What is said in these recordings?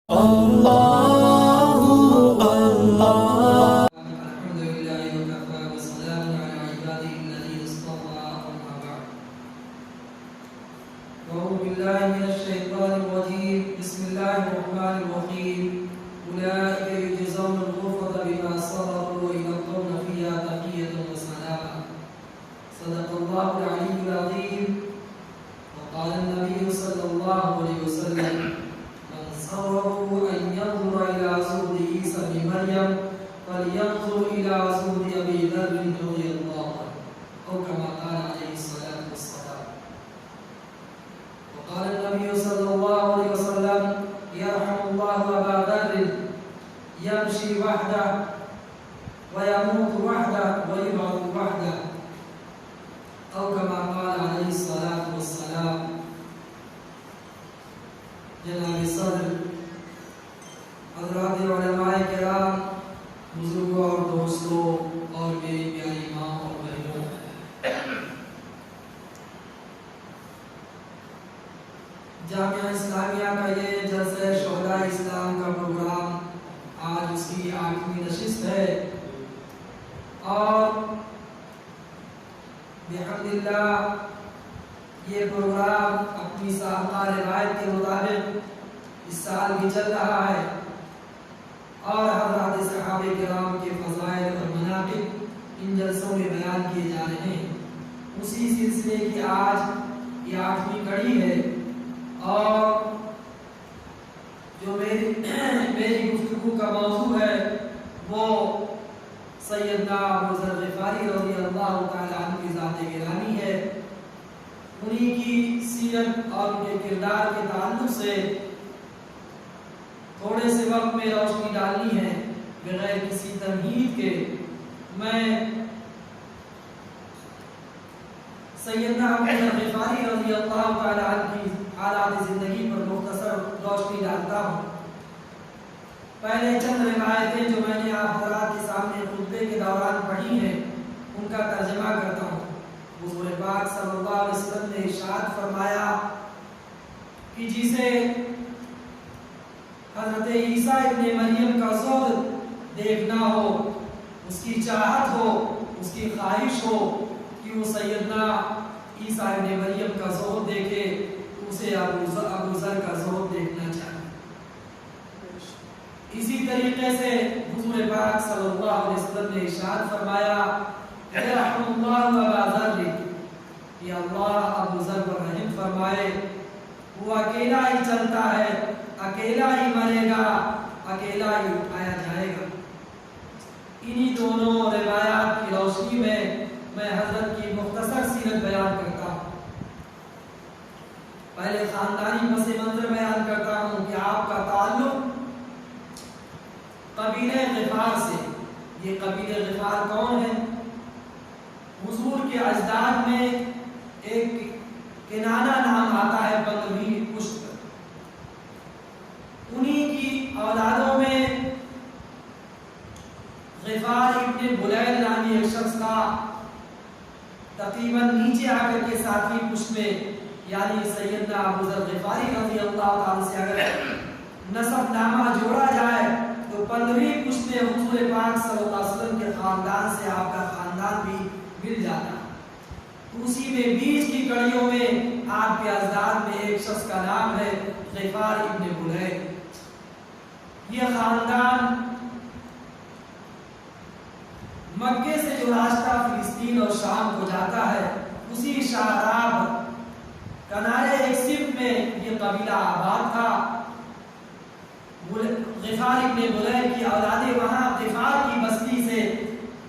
الله الله. الحمد لله وكفى وسلام على عباده الذين اصطفى أما بعد. أعوذ بالله من الشيطان الرجيم. بسم الله الرحمن الرحيم. أولئك يجزون الغرفة بما صبروا ويلقون فيها تحية وسلاما. صدق الله العلي العظيم. وقال النبي صلى الله عليه وسلم: من سره أن ينظر إلى زهد عيسى بن مريم فلينظر إلى زهد أبي ذر رضي الله عنه، أو كما قال عليه الصلاة والسلام. وقال النبي صلى الله عليه وسلم: يرحم الله أبا ذر يمشي وحده ويموت وحده ويبعث وحده، أو كما قال عليه الصلاة والسلام. جناب صدر، حضرات علماء کرام، بزرگوں اور دوستوں اور میری پیاری ماں اور بہنوں، جامعہ اسلامیہ کا یہ جلسہ شہداء اسلام کا پروگرام آج اس کی 8ویں نشست ہے، اور بحمد اللہ یہ پروگرام اپنی سابقہ روایت کے مطابق اس سال بھی چل رہا ہے، اور حضرات صحابہ کرام کے فضائل اور مناقب ان جلسوں میں بیان کیے جا رہے ہیں۔ اسی سلسلے کی آج یہ 8ویں کڑی ہے، اور جو میری گفتگو کا موضوع ہے وہ سیدنا ابو ذر غفاری رضی اللہ تعالی عنہ کی ذات گرامی ہے۔ انہی کی سیرت اور ان کے کردار کے تعلق سے تھوڑے سے وقت میں روشنی ڈالنی ہے بغیر کسی تمہید کے۔ میں سیدنا ابو ذر غفاری رضی اللہ تعالی عنہ کی حالات زندگی پر مختصر روشنی ڈالتا ہوں۔ پہلے چند روایتیں جو میں نے آپ حضرات کے سامنے خطبے کے دوران پڑھی ہیں ان کا ترجمہ کرتا ہوں۔ حضور پاک صلی اللہ علیہ وسلم نے ارشاد فرمایا کہ جسے حضرت عیسیٰ ابن مریم کا زہد دیکھنا ہو، اس کی چاہت ہو، اس کی خواہش ہو کہ وہ سیدنا عیسیٰ ابن مریم کا زہد دیکھے، تو اسے ابو ذر کا زہد دیکھنا چاہیے۔ اسی طریقے سے حضور پاک صلی اللہ علیہ وسلم نے ارشاد فرمایا: رحم اللہ ابا ذر، یا اللہ ابو ذر پر رحم فرمائے، وہ اکیلا ہی چلتا ہے، اکیلا ہی مرے گا، اکیلا ہی اٹھایا جائے گا۔ انہی دونوں روایات کی روشنی میں حضرت کی مختصر سیرت بیان کرتا ہوں۔ پہلے خاندانی پس منظر بیان کرتا ہوں کہ آپ کا تعلق قبیلہ غفار سے۔ یہ قبیلہ غفار کون ہے؟ حضور کے اجداد میں ایک کنانہ نام آتا ہے 15ویں پشت پر۔ انہی کی اولادوں میں غفار ابن بلیل نامی ایک شخص تھا، تقریباً نیچے آ کر کے 7ویں پشت میں، یعنی سیدنا ابو ذر غفاری رضی اللہ تعالیٰ سے اگر نسب نامہ جوڑا جائے تو 15ویں پشت میں حضور پاک صلی اللہ علیہ وسلم کے خاندان سے آپ کا خاندان بھی مل جاتا ہے۔ اسی میں بیچ کی کڑیوں میں آپ کے اجداد میں ایک شخص کا نام ہے غفار ابن بلیل۔ یہ خاندان مکے سے جو راستہ فلسطین اور شام کو جاتا ہے، اسی شاہراب کنارے ایک سمت میں یہ قبیلہ آباد تھا۔ غفار ابن بلیل کی اولادیں وہاں غفار کی بستی سے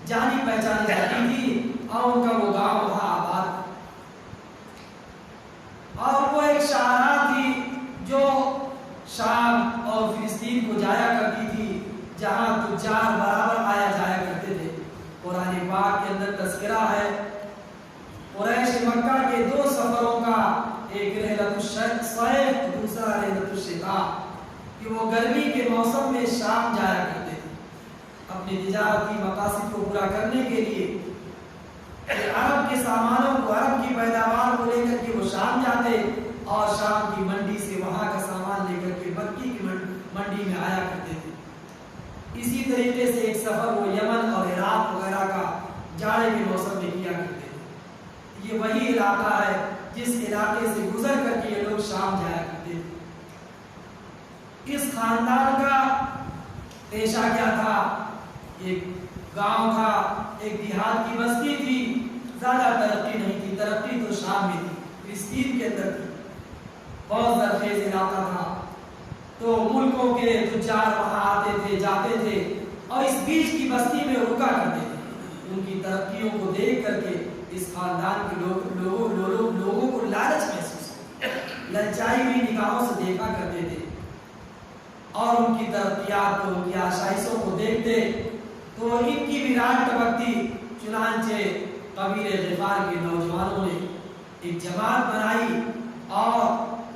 جانی پہچانی جاتی تھی، اور ان کا وہ گاؤں وہاں آباد، اور وہ ایک شاہراہ تھی جو شام اور فلسطین کو جایا کرتی تھی، جہاں تجار برابر آیا جایا کرتے تھے۔ قرآن پاک کے اندر تذکرہ ہے قریش مکہ کے 2 سفروں کا، ایک رحلت الصیف اور دوسرا رحلت الشتاء، کہ وہ گرمی کے موسم میں شام جایا کرتے تھے اپنی تجارتی مقاصد کو پورا کرنے کے لیے۔ عرب کے سامانوں کو، عرب کی پیداوار کو لے کر کے وہ شام جاتے، اور شام کی منڈی سے وہاں کا سامان لے کر کے مکی کی منڈی منڈی میں آیا کرتے تھے۔ اسی طریقے سے ایک سفر وہ یمن اور عراق وغیرہ کا جاڑے کے موسم میں کیا کرتے تھے۔ یہ وہی علاقہ ہے جس علاقے سے گزر کر کے یہ لوگ شام جایا کرتے تھے۔ اس خاندان کا پیشہ کیا تھا؟ ایک گاؤں تھا، ایک دیہات کی بستی تھی، زیادہ ترقی نہیں تھی، ترقی تو شام میں تھی، فلسطین کے اندر تھی، بہت زرخیز علاقہ تھا۔ تو ملکوں کے تجار وہاں آتے تھے، جاتے تھے اور اس بیچ کی بستی میں رکا کرتے تھے۔ ان کی ترقیوں کو دیکھ کر کے اس خاندان کے لوگوں کو لالچ محسوس ہوتا، للچائی ہوئی نگاہوں سے دیکھا کرتے تھے اور ان کی ترقیات کو، ان کی آشائشوں کو دیکھتے تو ان کی بھی رات ٹپکتی۔ چنانچہ قبیلہ غفار کے نوجوانوں نے ایک جماعت بنائی اور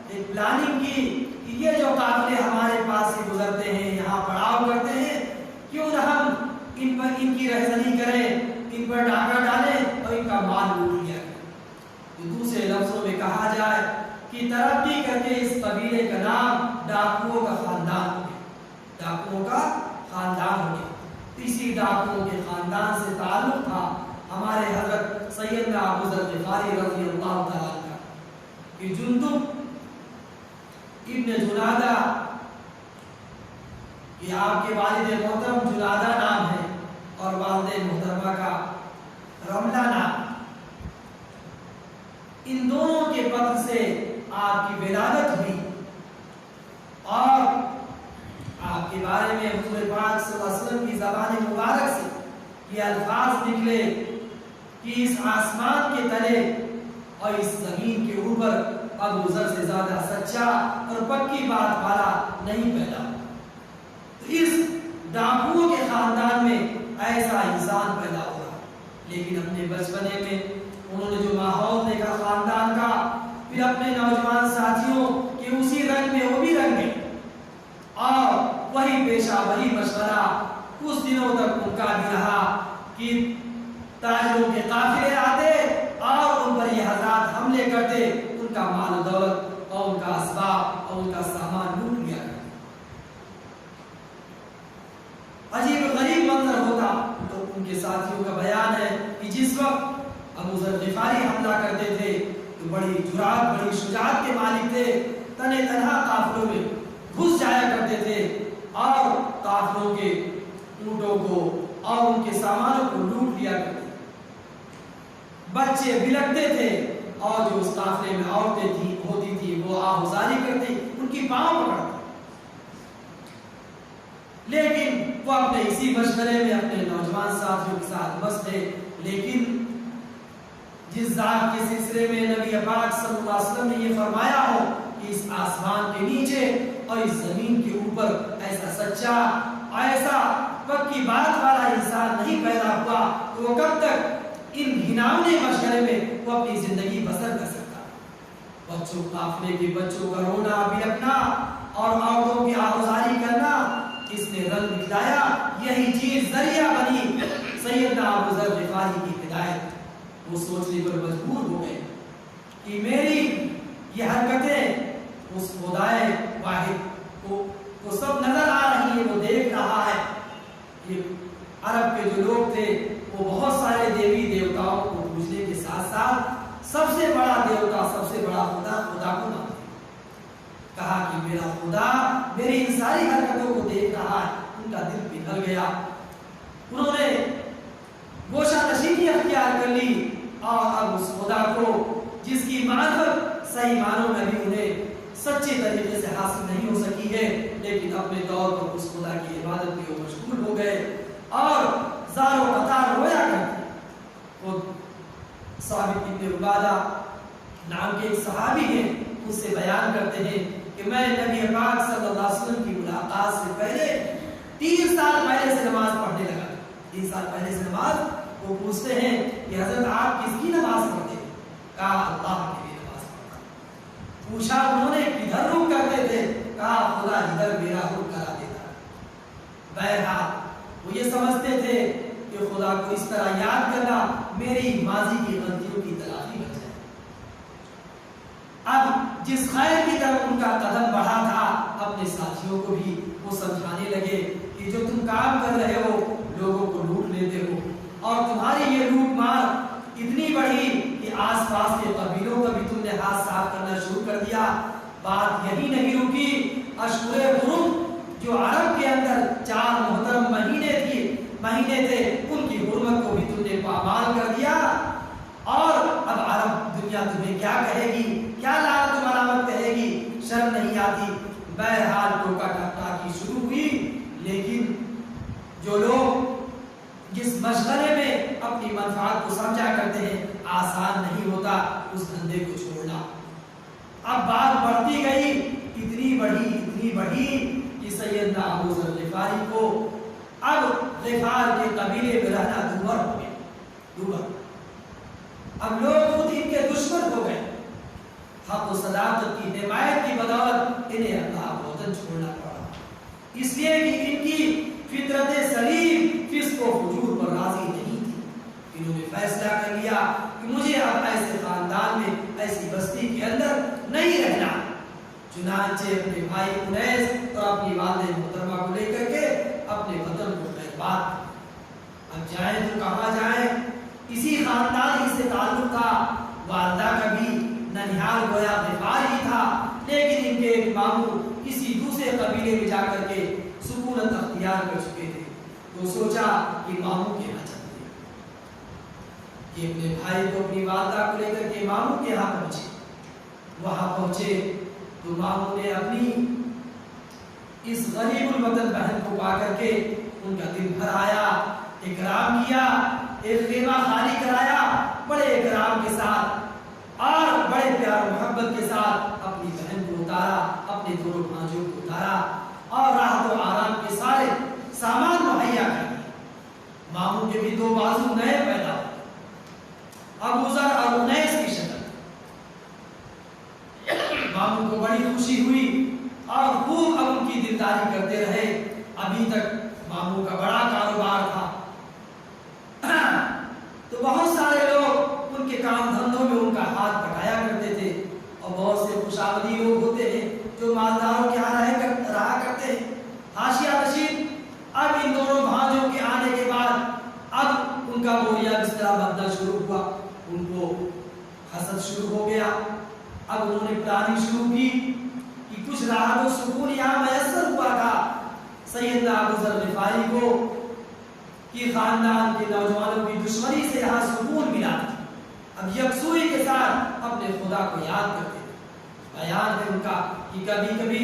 ایک پلاننگ کی کہ یہ جو قافلے ہمارے پاس سے گزرتے ہیں، یہاں پڑاؤ کرتے ہیں، کیوں نہ ہم ان پر ان کی رہزنی کریں، ان پر ڈاکہ ڈالیں اور ان کا مال لوٹ لیا کریں۔ دوسرے لفظوں میں کہا جائے کہ ترقی کر کے اس قبیلے کا نام ڈاکوؤں کا خاندان ہو گیا، ڈاکوؤں کا خاندان ہو گیا۔ اسی ڈاکوؤں کے خاندان سے تعلق تھا ہمارے حضرت سیدنا ابو ذر غفاری رضی اللہ تعالیٰ عنہ کہ جندب ابن جنادہ، یہ آپ کے والد محترم جنادہ نام ہے اور والد محترمہ کا رملہ نام۔ ان دونوں کے پتر سے آپ کی ولادت ہوئی اور آپ کے بارے میں حضور پاک صلی اللہ علیہ وسلم کی زبان مبارک سے یہ الفاظ نکلے کہ اس آسمان کے تلے اور اس زمین کے اوپر ابو ذر سے زیادہ سچا اور پکی بات والا نہیں پیدا۔ اس ڈاکوؤں کے خاندان میں ایسا انسان پیدا ہوا، لیکن اپنے بچپنے میں انہوں نے جو ماحول دیکھا خاندان کا، پھر اپنے نوجوان ساتھیوں کے اسی رنگ میں وہ بھی رنگ گئے اور وہی پیشہ وہی مشورہ کچھ دنوں تک ان کا بھی رہا کہ تاجروں کے قافلے آتے اور ان پر یہ حضرات حملے کرتے، ان کا مال و دولت اور ان کا اسباب اور ان کا سامان لوٹ لیا کرتے۔ عجیب غریب منظر ہوتا۔ تو ان کے ساتھیوں کا بیان ہے کہ جس وقت ابو ذر غفاری حملہ کرتے تھے تو بڑی جرات، بڑی شجاعت کے مالک تھے، تنہا تنہا قافلوں میں گھس جایا کرتے تھے اور قافلوں کے اونٹوں کو اور ان کے سامانوں کو لوٹ لیا کرتے تھے۔ بچے بلکتے تھے اور جو اس قافلے میں عورتیں تھیں ہوتی تھی وہ آہوزاری کرتی، ان کی پاؤں پکڑتی۔ لیکن وہ اپنے اسی مشورے میں اپنے نوجوان ساتھیوں کے ساتھ مست تھے۔ لیکن جس ذات کے سلسلے میں نبی پاک صلی اللہ علیہ وسلم نے یہ فرمایا ہو کہ اس آسمان کے نیچے اور اس زمین کے اوپر ایسا سچا، ایسا پکی بات والا انسان نہیں پیدا ہوا، تو وہ کب تک ان گھناؤنے مشورے میں وہ اپنی زندگی بسر کر سکتا؟ بچوں قافلے کے بچوں کا رونا بلکنا اور عورتوں کی آہوزاری کرنا، اس نے رنگ دکھلایا۔ یہی چیز ذریعہ بنی سیدنا ابو ذر غفاری کی ہدایت۔ وہ سوچنے پر مجبور ہو گئے کہ میری یہ حرکتیں اس خدائے واحد کو سب نظر آ رہی ہیں، وہ دیکھ رہا ہے۔ یہ عرب کے جو لوگ تھے وہ بہت سارے دیوی دیوتاؤں کو پوجنے کے ساتھ ساتھ سب سے بڑا دیوتا، سب سے بڑا خدا کو مانتے۔ کہا کہ میرا خدا میری ان ساری حرکتوں کو دیکھ رہا ہے۔ ان کا دل پگھل گیا، انہوں نے گوشہ نشینی اختیار کر لی اور اب اس خدا کو جس کی معرفت صحیح معنوں میں بھی انہیں سچے طریقے سے حاصل نہیں ہو سکی ہے، لیکن اپنے طور پر اس خدا کی عبادت میں وہ مشغول ہو گئے اور زار و قطار رویا کرتے۔ وہ ثابت ابن عبادہ نام کے ایک صحابی ہیں، اس سے بیان کرتے ہیں کہ میں نبی پاک صلی اللہ علیہ وسلم کی ملاقات سے پہلے 3 سال پہلے سے نماز پڑھنے لگا۔ 3 سال پہلے سے نماز۔ وہ پوچھتے ہیں کہ حضرت آپ کس کی نماز پڑھتے ہیں؟ کہا اللہ کے لیے نماز پڑھتا۔ پوچھا انہوں نے کدھر رخ کرتے تھے؟ کہا خدا جدھر میرا رخ کرا دیتا۔ بہرحال وہ یہ سمجھتے تھے کہ خدا کو اس طرح یاد کرنا میری ماضی کی غلطیوں کی تلافی بن جائے۔ اب جس خیر کی طرف ان کا قدم بڑھا تھا، اب اپنے ساتھیوں کو بھی وہ سمجھانے لگے کہ جو تم کام کر رہے ہو لوگوں کو لوٹ لیتے ہو اور تمہاری یہ لوٹ مار اتنی بڑھی کہ آس پاس کے قبیلوں کا بھی تم نے ہاتھ صاف کرنا شروع کر دیا. بات یہی نہیں رکی. اشہر حرم جو عرب کے اندر 4 محترم مہینے تھے ان کی حرمت کو بھی تم نے پامال کر دیا. اور اب عرب دنیا تمہیں کیا کہے گی, کیا لعنت و ملامت کہے گی, شرم نہیں آتی. بہرحال ٹوکا ٹاکی شروع ہوئی. لیکن جو لوگ جس مشغلے میں اپنی منفعت کو سمجھا کرتے ہیں آسان نہیں ہوتا اس دھندے کو چھوڑنا. اب بات بڑھتی گئی, اتنی بڑھی کہ سیدنا ابو ذر غفاری کو اب غفار کے قبیلے میں رہنا دوبر ہو گیا. اب لوگ خود ان کے دشمن ہو گئے. حق و صداقت کی حمایت کی بدولت انہیں اللہ وطن چھوڑنا پڑا, اس لیے کہ ان کی فطرت سلیم فسق و فجور پر راضی نہیں تھی. انہوں نے فیصلہ کر لیا کہ مجھے اب ایسے خاندان میں, ایسی بستی کے اندر نہیں رہنا. چنانچہ اپنے بھائی انیس اور اپنی والدہ محترمہ کو لے کر کے اپنے وطن کو خیر بات. اب جائیں تو کہاں جائیں, اسی خاندان ہی سے تعلق تھا. والدہ کا بھی ننھیال گویا غفار ہی تھا, لیکن ان کے ایک ماموں کسی دوسرے قبیلے میں جا کر کے سکونت اختیار کر چکے تھے. تو سوچا کہ ماموں کے یہاں چلتے ہیں, کہ اپنے بھائی کو اپنی والدہ کو لے کر کے ماموں کے یہاں پہنچے. وہاں پہنچے تو ماموں نے اپنی اس غریب الوطن بہن کو پا کر کے ان کا دل بھر آیا, اکرام کیا, ایک خیمہ خالی کرایا بڑے اکرام کے ساتھ اور بڑے پیار و محبت کے ساتھ. اپنی بہن کو اتارا, اپنے دونوں بھانجوں کو اتارا اور راحت و آرام کے سارے سامان مہیا کر دیے. ماموں کے بھی 2 بازو نئے پیدا ہوئے, ابو ذر اور انیس کی شکل. ماموں کو بڑی خوشی ہوئی اور خوب اب ان کی دلداری کرتے رہے. ابھی تک ماموں کا بڑا کاروبار تھا تو بہت سارے لوگ ان کے کام دھندوں میں ان کا ہاتھ بٹایا کرتے تھے. اور بہت سے خوشامدی لوگ ہوتے ہیں جو مالداروں کے یہاں رہا کرتے ہیں. حاشیہ نشین اب ان دونوں بھانجوں کے آنے کے بعد اب ان کا بوریا بستر بننا شروع ہوا. ان کو حسد شروع ہو گیا. اب انہوں نے پلاننگ شروع کی کہ کچھ راحت و سکون یہاں میسر ہوا تھا سیدنا ابو ذر غفاری کو کہ خاندان کے نوجوانوں کی دشمنی سے یہاں سکون ملا. اب یکسوئی کے ساتھ اپنے خدا کو یاد کرتے تھے. بیان ہے ان کا کہ کبھی کبھی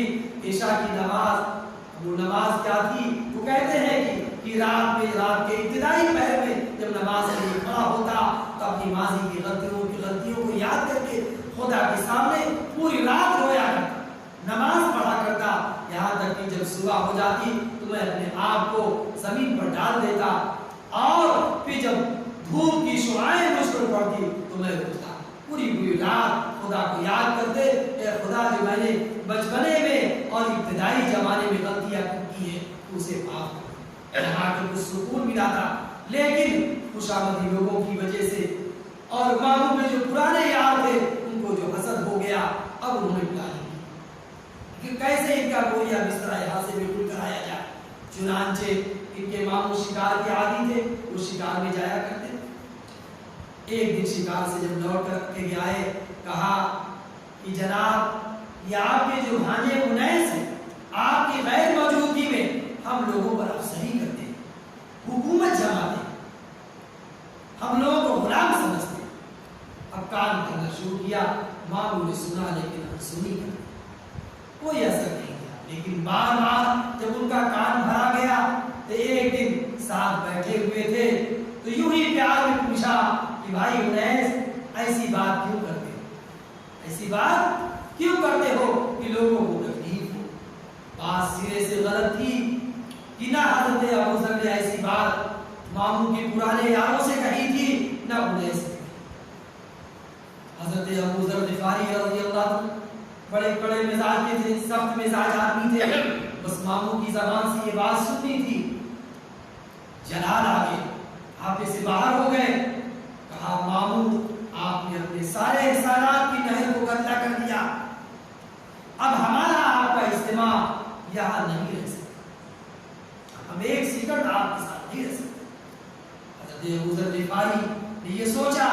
عشاء کی نماز, وہ نماز کیا تھی, وہ کہتے ہیں کہ رات کے ابتدائی پہر میں جب نماز کے لیے کھڑا ہوتا تو اپنی ماضی کی غلطیوں کو یاد کر کے خدا کے سامنے پوری رات رویا کرتا, نماز پڑھا کرتا, یہاں تک کہ جب صبح ہو جاتی تو میں اپنے آپ کو زمین پر ڈال دیتا اور پھر جب دھوپ کی شعاعیں مجھ پر پڑتی تو میں اٹھتا. پوری رات خدا کو یاد کرتے, اے خدا جو میں نے بچپنے میں اور ابتدائی زمانے میں غلطیاں کی ہیں اسے معاف کر. یہاں کے کچھ سکون ملا تھا, لیکن خوشامدی لوگوں کی وجہ سے اور ماموں میں جو پرانے یار تھے ان کو جو حسد ہو گیا. اب انہوں نے پلان کی کہ کیسے ان کا بوریا بستر یہاں سے بالکل کرایا جائے. چنانچہ ان کے ماموں شکار کے عادی تھے, وہ شکار میں جایا کرتے. ایک دن شکار سے جب لوٹ کر کے آئے, کہا کہ جناب یہ آپ کے جو بھانجے انیس ہیں, آپ کی غیر موجودگی میں ہم لوگوں پر افسری کرتے ہیں, حکومت جماتے ہیں, ہم لوگوں کو غلام سمجھتے ہیں. اب کام کرنا شروع کیا. ماموں نے سنا لیکن ہم سنی کرتے, کوئی اثر نہیں کیا. لیکن بار بار جب ان کا کان بھرا گیا تو ایک دن ساتھ بیٹھے ہوئے تھے تو یوں ہی پیار میں پوچھا کہ بھائی انیس ایسی بات کیوں کرتے ہو, ایسی بات کیوں کرتے ہو کہ لوگوں کو تکلیف ہو. بات سرے سے غلط تھی کہ نہ حضرت ابو ذر نے ایسی بات ماموں کے پرانے یاروں سے کہی تھی نہ انیس سے. حضرت ابو ذر غفاری رضی اللہ عنہ بڑے بڑے مزاج کے تھے, سخت مزاج آدمی تھے. بس ماموں کی زبان سے یہ بات سننی تھی. جلال آ گئے, آپ سے باہر ہو گئے. کہا ماموں آپ نے اپنے سارے احسانات کی نہر کو گندا کر دیا. اب ہمارا آپ کا اجتماع یہاں نہیں رہ سکتے، ہم ایک سیکنڈ آپ کے ساتھ نہیں رہ سکتے۔ حضرت ابو ذر غفاری نے یہ سوچا،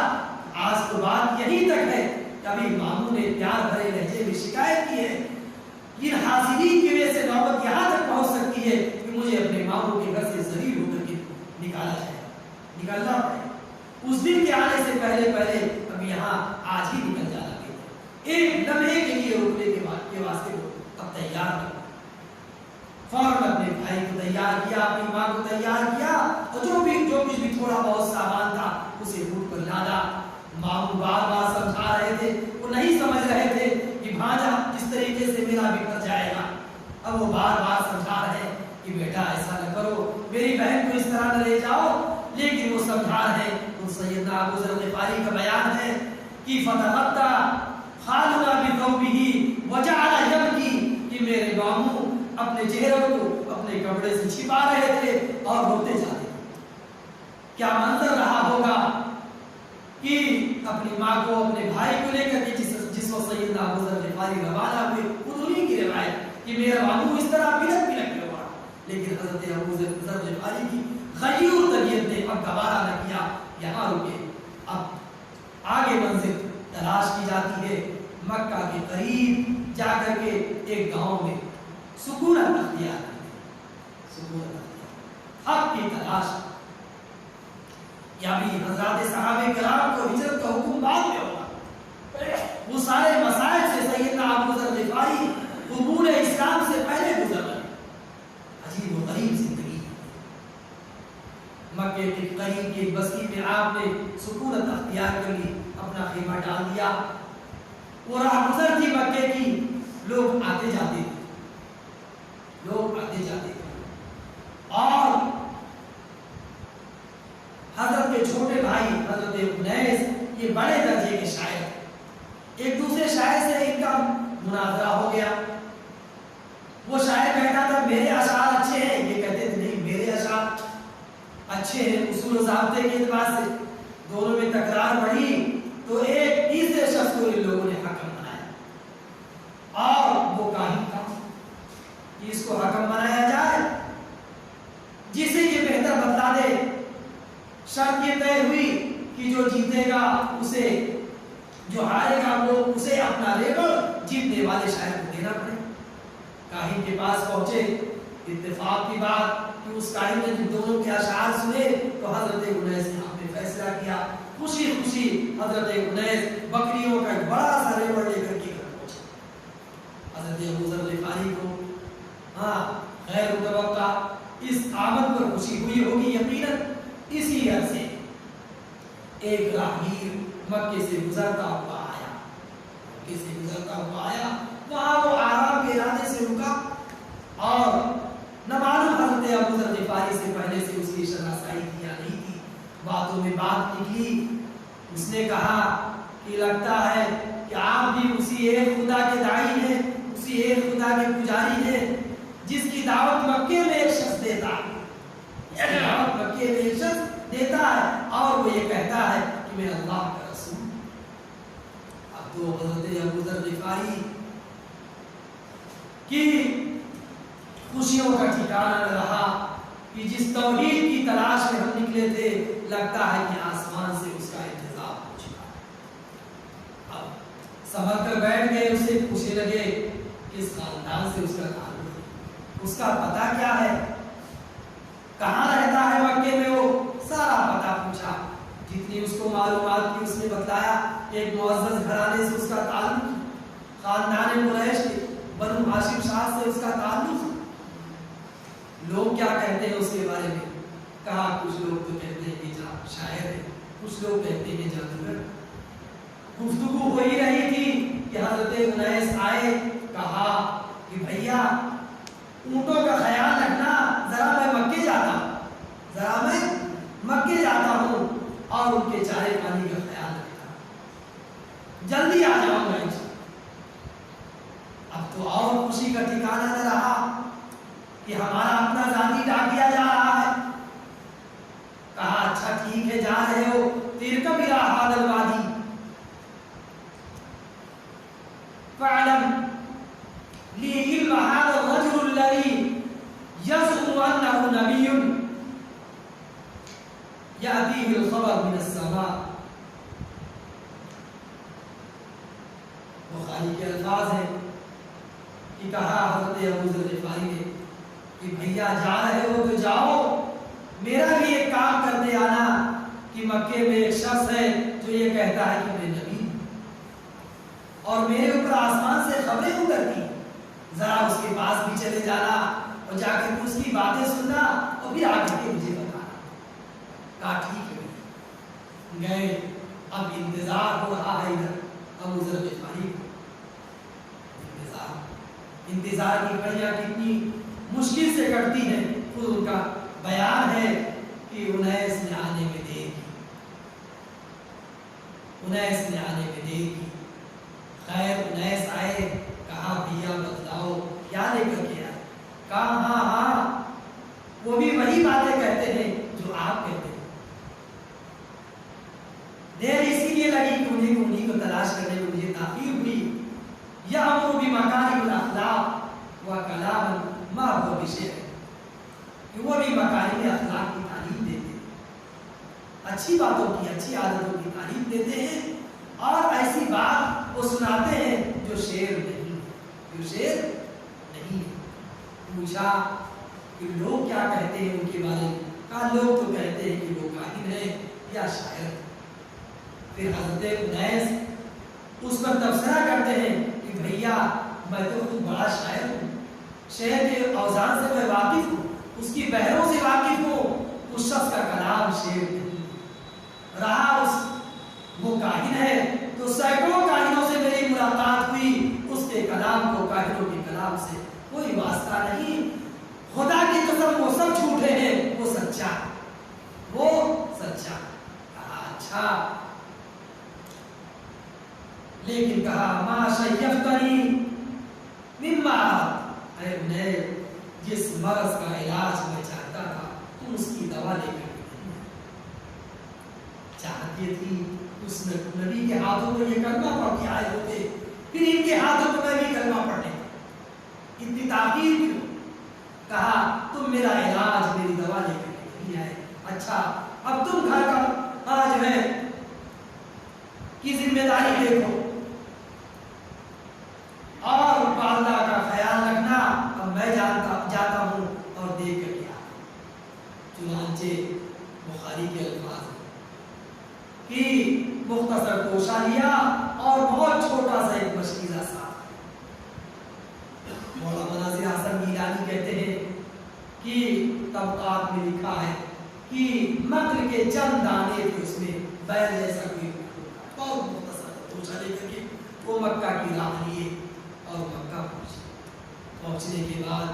آج تو بات یہیں تک ہے، کبھی ماموں نے پیار بھرے لہجے میں شکایت کی ہے، ان حاضرین کی وجہ سے نوبت یہاں تک پہنچ سکتی ہے کہ مجھے اپنے ماموں کے گھر سے ذلیل ہو کر کے نکالا جائے، نکلنا پڑے۔ اس دن کے آنے سے پہلے اب یہاں آج ہی نکل جانا چاہیے، ایک لمحے کے لیے رکنے کے واسطے کو اب تیار کر، فوراً اپنے بھائی کو تیار کیا، اپنی ماں کو تیار کیا، اور جو کچھ بھی تھوڑا بہت سامان تھا اسے اٹھ کر لادا۔ ماموں بار بار سمجھا رہے تھے، وہ نہیں سمجھ رہے تھے کہ بھانجا جس طریقے سے میرا بگڑ جائے گا، اب وہ بار بار سمجھا رہے ہیں کہ بیٹا ایسا نہ کرو، میری بہن کو اس طرح نہ لے جاؤ، لیکن وہ سمجھا رہے ہیں۔ تو سیدنا ابو ذر غفاری کا بیان ہے کہ فتغطا خالنا بثوبہ وجعل یبکی، کہ میرے ماموں اپنے چہرے کو اپنے کپڑے سے چھپا رہے تھے اور روتے جاتے تھے۔ کیا منظر رہا ہوگا کہ اپنی ماں کو اپنے بھائی کو لے کر کے جس وقت سیدنا ابو ذر غفاری روانہ ہوئے، خود انہیں کی روایت کہ میرا ماموں اس طرح بلک بلک کے ہوا، لیکن حضرت ابو ذر غفاری کی غیور طبیعت نے اب گوارا نہ کیا، یہاں رکے۔ اب آگے منزل تلاش کی جاتی ہے، مکہ کے قریب جا کر کے ایک گاؤں میں سکونت اختیار کرتے، سکونت اختیار، حق کی تلاش۔ یا بھی حضرات صحابہ کرام کو ہجرت کا حکم بعد میں ہوگا، وہ سارے مسائل سے سیدنا ابو ذر غفاری قبول اسلام سے پہلے گزر رہے۔ عجیب و غریب زندگی، مکے کے قریب کی بستی میں آپ نے سکونت اختیار کر لی، اپنا خیمہ ڈال دیا۔ وہ راہ گزر تھی مکے کی، لوگ آتے جاتے تھے، لوگ آتے جاتے تھے، اور حضرت کے چھوٹے بھائی حضرت انیس، یہ بڑے درجے کے شاعر، ایک دوسرے شاعر سے ان کا مناظرہ ہو گیا۔ وہ شاعر کہتا تھا میرے اشعار اچھے ہیں، یہ کہتے تھے نہیں میرے اشعار اچھے ہیں، اصول و ضابطے کے اعتبار سے۔ دونوں میں تکرار بڑھی تو ایک تیسرے شخص کو ان لوگوں نے حکم بنایا، اور وہ کاہن تھا کہ اس کو حکم بنایا جائے، جسے یہ بہتر بتلا دے۔ شرط یہ طے ہوئی کہ جو جیتے گا اسے، جو ہارے گا وہ اسے اپنا لیبل جیتنے والے شاعر کو دینا پڑے۔ کاہن کے پاس پہنچے، اتفاق کی بات کہ اس کاہن نے جن دونوں کے اشعار سنے تو حضرت انیس نے آپ نے فیصلہ کیا، خوشی خوشی حضرت انیس بکریوں کا ایک بڑا سا ریوڑ لے کر کے گھر پہنچے۔ حضرت ابو ذر غفاری کو غیر متوقع اس آمد پر خوشی ہوئی ہوگی یقیناً۔ اسی عرصے ایک راہگیر مکے سے گزرتا ہوا آیا، مکے سے گزرتا ہوا آیا، وہاں وہ آرام کے ارادے سے رکا، اور نہ معلوم حضرت ابو ذر غفاری سے پہلے سے اس کی شناسائی کی یا نہیں تھی۔ باتوں میں بات نکلی، اس نے کہا کہ لگتا ہے کہ آپ بھی اسی ایک خدا کے داعی ہیں، اسی ایک خدا کے پجاری ہیں جس کی دعوت مکے میں ایک شخص دیتا ہے، دعوت مکے میں ایک شخص دیتا ہے، اور وہ یہ کہتا ہے کہ میں اللہ کا رسول۔ اب تو حضرت ابو ذر غفاری کی خوشیوں کا ٹھکانہ نہ رہا کہ جس توحید کی تلاش میں ہم نکلے تھے، لگتا ہے کہ آسمان سے اس کا انتظام ہو چکا ہے۔ اب سنبھل کر بیٹھ گئے، اسے پوچھنے لگے کس خاندان سے اس کا تعلق ہے، اس کا پتہ کیا ہے، کہاں رہتا ہے مکے میں، وہ سارا پتہ پوچھا، جتنی اس کو معلومات کی اس نے بتایا۔ ایک معزز گھرانے سے اس کا تعلق، خاندان قریش کے بنو ہاشم شاہ سے اس کا تعلق۔ لوگ کیا کہتے ہیں اس کے بارے میں، کہا کچھ لوگ تو کہتے ہیں کہ شاعر ہے، کچھ لوگ کہتے ہیں جادوگر۔ گفتگو ہو ہی رہی تھی کہ حضرت انیس آئے، کہا کہ بھیا اونٹوں کا خیال رکھنا، ذرا میں مکے جاتا ہوں، ذرا میں مکے جاتا ہوں، اور ان کے چارے پانی کا خیال رکھتا ہوں، جلدی آ جاؤں گا انشاءاللہ۔ اب تو اور خوشی کا ٹھکانہ نہ رہا کہ ہمارا اپنا ذاتی ڈاکیا جا رہا ہے۔ کہا اچھا ٹھیک ہے، جا رہے ہو، ترکب الى هذا الوادی فاعلم لی علم هذا الرجل الذي یأتیہ الخبر من السماء. بخاری کے الفاظ ہیں کہ کہا حضرت ابو ذر غفاری نے کہ بھیا جا رہے ہو تو جاؤ، میرا بھی ایک کام کرنے آنا کہ مکے میں ایک شخص ہے جو یہ کہتا ہے کہ میں نبی ہوں اور میرے اوپر آسمان سے خبریں اترتی ہیں، ذرا اس کے پاس بھی چلے جانا اور جا کے اس کی باتیں سننا اور پھر آ کے مجھے بتانا. کہا ٹھیک ہے. گئے. اب انتظار ہو رہا ہے ادھر ابو ذر غفاری کو. انتظار کی گھڑیاں کتنی مشکل سے کٹتی ہیں. خود ان کا بیان ہے کہ انیس نے آنے میں دیر کی، انیس نے آنے میں دیر کی. خیر انیس آئے. کہا بھیا بتلاؤ کیا لے کر کے آئے؟ کہا ہاں ہاں وہ بھی وہی باتیں کہتے ہیں جو آپ کہتے ہیں. دیر اسی لیے لگی کہ انہیں کو تلاش کرنے میں مجھے تاخیر ہوئی. یأمر بمکارم الاخلاق وکلام ما هو بشیء. کہ وہ بھی مکارم اخلاق کی تعلیم دیتے ہیں، اچھی باتوں کی، اچھی عادتوں کی تعلیم دیتے ہیں اور ایسی بات وہ سناتے ہیں جو شعر نہیں، جو شعر نہیں. پوچھا کہ لوگ کیا کہتے ہیں ان کے بارے میں؟ کہا لوگ تو کہتے ہیں کہ وہ کاہن ہے یا شاعر. پھر حضرت انیس اس پر تبصرہ کرتے ہیں کہ بھیا میں تو خود بڑا شاعر ہوں، شعر کے اوزان سے میں واقف ہوں، اس کی بحروں سے واقف ہوں. اس شخص کا کلام شعر نہیں رہا. وہ کاہن ہے تو سینکڑوں کاہنوں سے میری ملاقات ہوئی، اس کے کلام کو کاہنوں کے کلام سے کوئی واسطہ نہیں. خدا کی قسم وہ سب جھوٹے ہیں، وہ سچا، وہ سچا. کہا اچھا، لیکن کہا ما شیفتنی مما، اے انیس جس مرض کا علاج میں چاہتا تھا تم اس کی دوا لے کر نہیں چاہتی تھی. اس نبی کے ہاتھوں میں یہ کلمہ پڑھ کے آئے ہوتے، پھر ان کے ہاتھوں میں بھی کلمہ پڑھنے. اتنی تاخیر کیوں؟ کہا تم میرا علاج، میری دوا لے کر نہیں آئے. اچھا اب تم گھر کا آج ہے کی ذمہ داری دیکھو اور والدہ کا خیال رکھنا. اب میں جاتا ہوں اور دیکھ کر کیا. چنانچہ بخاری کے الفاظ کہ مختصر کوشا لیا اور بہت چھوٹا سا ایک مشکیزہ سا. مولانا ناصر حسن گیلانی کہتے ہیں کہ طبقات میں لکھا ہے کہ مکر کے چند دانے تھے اس میں بیل جیسا کوئی بہت مختصر کوشا لے کر کے وہ مکہ کی راہ لیے اور مکہ پہنچنے کے بعد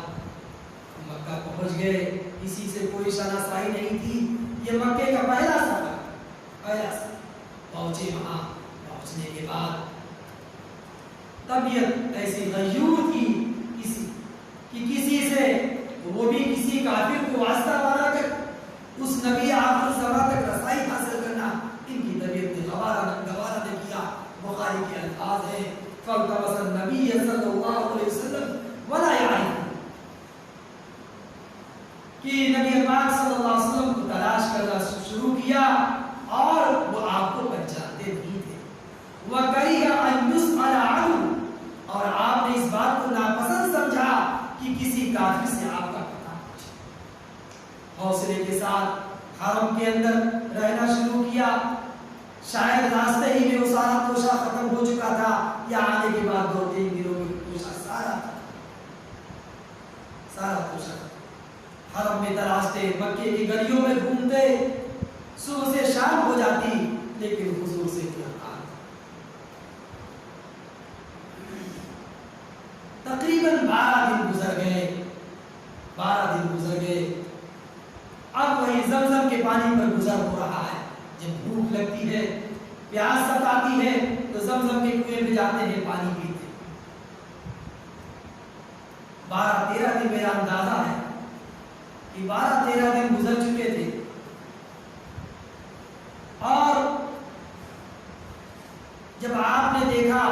مکہ پہنچ گئے. کسی سے کوئی شناسائی نہیں تھی، یہ مکے کا پہلا سفر، پہلا سفر. پہنچے. وہاں پہنچنے کے بعد طبیعت ایسی غیور تھی کسی سے، وہ بھی کسی کافر کو واسطہ بنا کر اس نبی آخر زمان تک رسائی حاصل کرنا، ان کی طبیعت نے گوارا نے کیا. بخاری کے الفاظ ہیں فَالْتَمَسَ النَّبِيَّ صلی اللہ علیہ وسلم وَلَا يَعْرِفُهُ، کہ نبی پاک صلی اللہ علیہ وسلم کو تلاش کرنا شروع کیا اور وہ آپ کو پہچانتے نہیں تھے. وَكَرِهَ أَن يُسْأَلَ عَنْهُ، اور آپ نے اس بات کو ناپسند سمجھا کہ کسی کافر سے آپ کا پتہ پوچھے. حوصلے کے ساتھ حرم کے اندر رہنا شروع کیا. شاید راستے ہی میں وہ سارا توشہ ختم ہو چکا تھا یا آنے کے بعد 2-3 دنوں میں توشہ سارا توشہ حرم میں تلاشتے، مکے کی گلیوں میں گھومتے. صبح سے شام ہو جاتی لیکن حضور سے ملاقات. تقریباً 12 دن گزر گئے. 12 دن گزر گئے. اب وہی زمزم کے پانی پر گزر ہو رہا ہے. جب بھوک لگتی ہے، پیاس ستاتی ہے تو زمزم کے کنویں میں جاتے ہیں، پانی پیتے. 12-13 دن میرا اندازہ ہے کہ 12-13 دن گزر چکے تھے. اور جب آپ نے دیکھا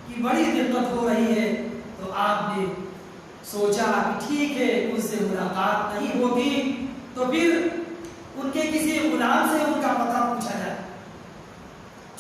کہ بڑی دقت ہو رہی ہے تو آپ نے سوچا کہ ٹھیک ہے ان سے ملاقات نہیں ہوگی تو پھر ان کے کسی غلام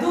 2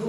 2